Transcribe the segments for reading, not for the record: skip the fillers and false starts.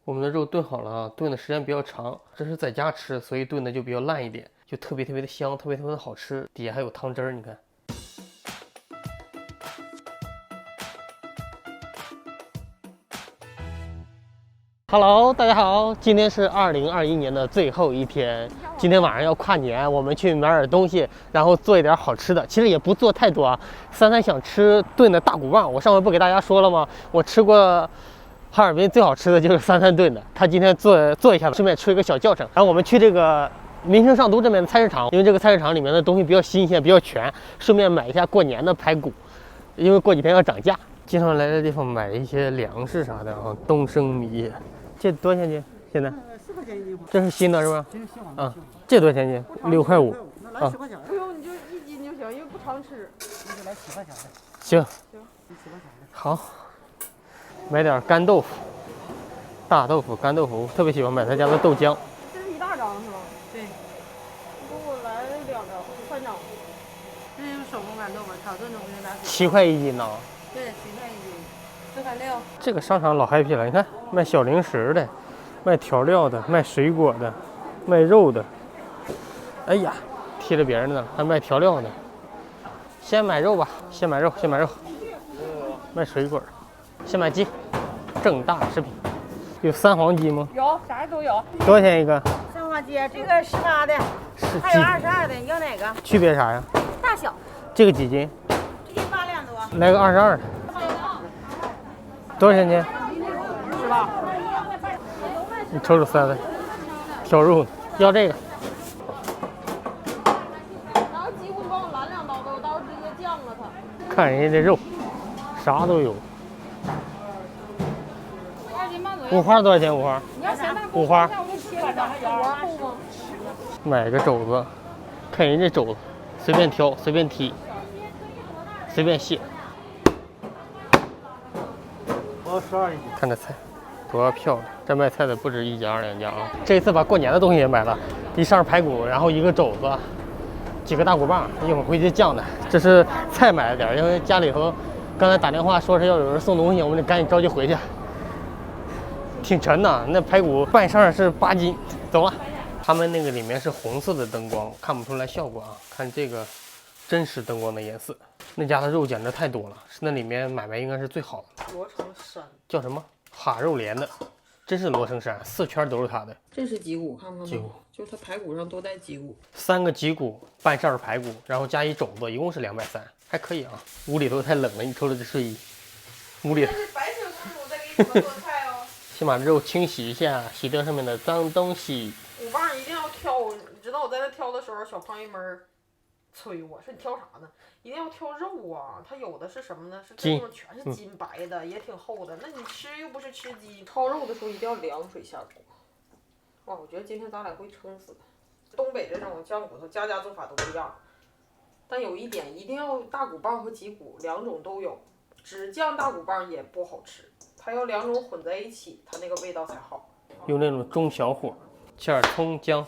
我们的肉炖好了啊，炖的时间比较长，这是在家吃，所以炖的就比较烂一点，就特别的香，特别的好吃。底下还有汤汁儿，你看。Hello， 大家好，今天是2021年的最后一天，今天晚上要跨年，我们去买点东西，然后做一点好吃的。其实也不做太多啊。三想吃炖的大骨棒，我上回不给大家说了吗？我吃过哈尔滨最好吃的就是三炖的，他今天做一下子，顺便出一个小教程。然后我们去这个民生上都这边的菜市场，因为这个菜市场里面的东西比较新鲜，比较全，顺便买一下过年的排骨，因为过几天要涨价。经常来的地方买一些粮食啥的啊，东升米。这多少钱斤？现在4块钱一斤。这是新的是吧？这是新啊，这多少钱斤？6块5。那来10块钱。不用，你就1斤就行，因为不常吃。那就来7块钱的。行， 7块钱的。好，买点干豆腐，大豆腐、干豆腐，特别喜欢买他家的豆浆。这是一大张是吧？对。你给我来2张、3张。这是手工干豆腐，炒炖豆腐就拿7块1斤呢。对，7块一斤，4块6。这个商场老 happy 了，你看卖小零食的，卖调料的，卖水果的，卖肉的。哎呀，贴着别人的了，还卖调料的。先买肉吧，先买肉。卖水果，先买鸡，正大食品。有三黄鸡吗？有，啥都有。多少钱一个？三花鸡，这个18的，是还有22的，你要哪个？区别啥呀？大小，这个几斤？这斤8两多。来个22的。多少钱斤？是吧？你瞅瞅三挑肉，要这个。然后几乎帮我拦2刀呗，我到时候直接降了它。看人家这肉，啥都有。2斤半左右。五花多少钱？五花？你要咸蛋五花。我给你切一张，五花厚吗？买个肘子，看人家肘子，随便挑，随便剔，随便卸。我12一斤。看这菜，多漂亮！这卖菜的不止1家2家啊。这一次把过年的东西也买了，一扇排骨，然后一个肘子，几个大骨棒，一会儿回去酱的。这是菜买了点，因为家里头刚才打电话说是要有人送东西，我们得赶紧着急回去。挺沉的，那排骨半扇是8斤。走了。他们那个里面是红色的灯光，看不出来效果啊。看这个真实灯光的颜色。那家的肉简直太多了，那里面买卖应该是最好的。罗成山叫什么？哈肉连的，真是罗生山，4圈都是它的。这是脊骨，看看脊骨，就是它排骨上都带脊骨。3个脊骨，半扇排骨，然后加一肘子，一共是230，还可以啊。屋里头太冷了，你瞅瞅这睡衣，屋里。这是白雪公主在给你们做菜哦。先把肉清洗一下，洗掉上面的脏东西。骨棒一定要挑，你知道我在那挑的时候，小朋友们催我说你挑啥呢？一定要挑肉啊！它有的是什么呢？是这种全是筋白的，也挺厚的。那你吃又不是吃鸡，焯肉的时候一定要凉水下锅。哇，我觉得今天咱俩会撑死的。东北这种酱骨头，家家做法都不一样，但有一点一定要大骨棒和脊骨2种都有，只酱大骨棒也不好吃，它要2种混在一起，它那个味道才好。用那种中小火，切点葱姜，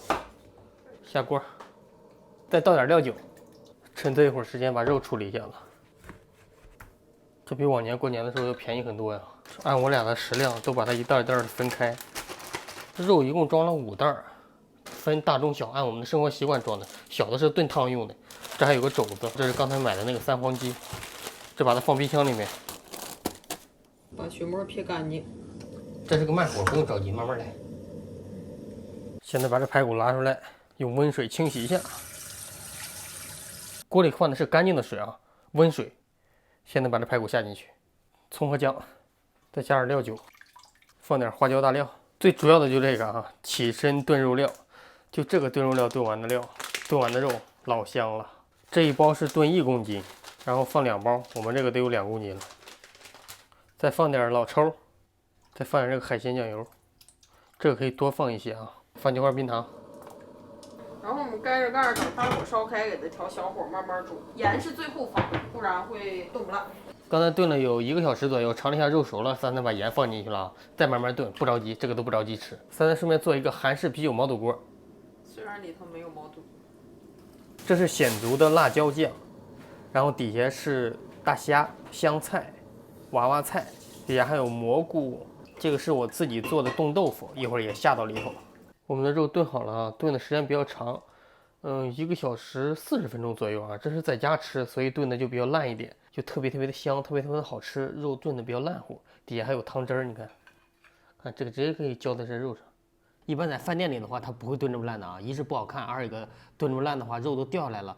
下锅，再倒点料酒，趁这一会儿时间把肉处理一下子。这比往年过年的时候要便宜很多呀。按我俩的食量，都把它一袋一袋的分开。肉一共装了5袋，分大中小，按我们的生活习惯装的。小的是炖汤用的，这还有个肘子，这是刚才买的那个三黄鸡，这把它放冰箱里面。把血沫撇干净。这是个慢火，不用着急，慢慢来。现在把这排骨拉出来，用温水清洗一下。锅里换的是干净的水啊，温水。现在把这排骨下进去，葱和姜，再加点料酒，放点花椒大料。最主要的就这个啊，起身炖肉料，就这个炖肉料炖完的料，炖完的肉老香了。这一包是炖1公斤，然后放2包，我们这个得有2公斤了。再放点老抽。再放点这个海鲜酱油，这个可以多放一些啊。放几块冰糖，然后我们盖着盖儿等大火烧开，给它调小火慢慢煮。盐是最后放，不然会炖不烂。刚才炖了有1个小时左右，尝了一下肉熟了，三把盐放进去了，再慢慢炖，不着急，这个都不着急吃。三顺便做一个韩式啤酒毛肚锅，虽然里头没有毛肚。这是鲜族的辣椒酱，然后底下是大虾、香菜、娃娃菜，底下还有蘑菇。这个是我自己做的冻豆腐，一会儿也下到里头。我们的肉炖好了啊，炖的时间比较长，1个小时40分钟左右啊。这是在家吃，所以炖的就比较烂一点，就特别的香，特别的好吃。肉炖的比较烂乎，底下还有汤汁儿，你看，看这个直接可以浇在这肉上。一般在饭店里的话，它不会炖这么烂的啊，一是不好看，二一个炖这么烂的话，肉都掉下来了，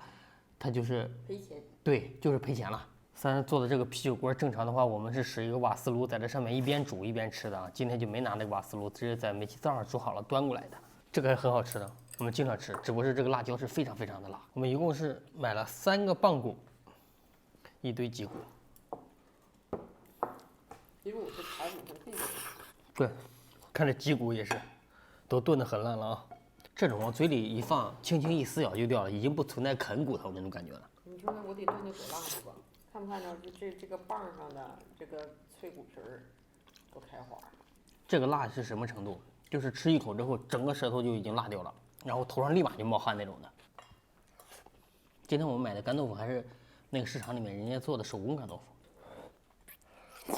它就是赔钱。对，就是赔钱了。三做的这个啤酒锅，正常的话我们是使一个瓦斯炉，在这上面一边煮一边吃的啊。今天就没拿那个瓦斯炉，直接在煤气灶上煮好了端过来的。这个还很好吃的，我们经常吃，只不过是这个辣椒是非常的辣。我们一共是买了3个棒骨，一堆脊骨。脊骨是排骨和屁股。对，看这脊骨也是，都炖得很烂了啊。这种往嘴里一放，轻轻一撕咬就掉了，已经不存在啃骨头那种感觉了。你说那我得炖的多辣乎吧？看不看着这个棒上的这个脆骨皮儿都开花？这个辣是什么程度？就是吃一口之后，整个舌头就已经辣掉了，然后头上立马就冒汗那种的。今天我们买的干豆腐还是那个市场里面人家做的手工干豆腐。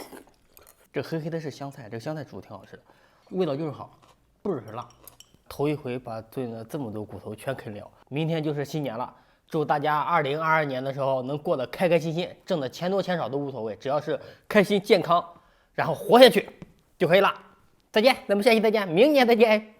这黑黑的是香菜，这个香菜煮挺好吃的，味道就是好，倍儿是辣。头一回把炖了这么多骨头全啃了。明天就是新年了，祝大家2022年的时候能过得开开心心，挣的钱多钱少都无所谓，只要是开心健康，然后活下去就可以了。再见，咱们下期再见，明年再见。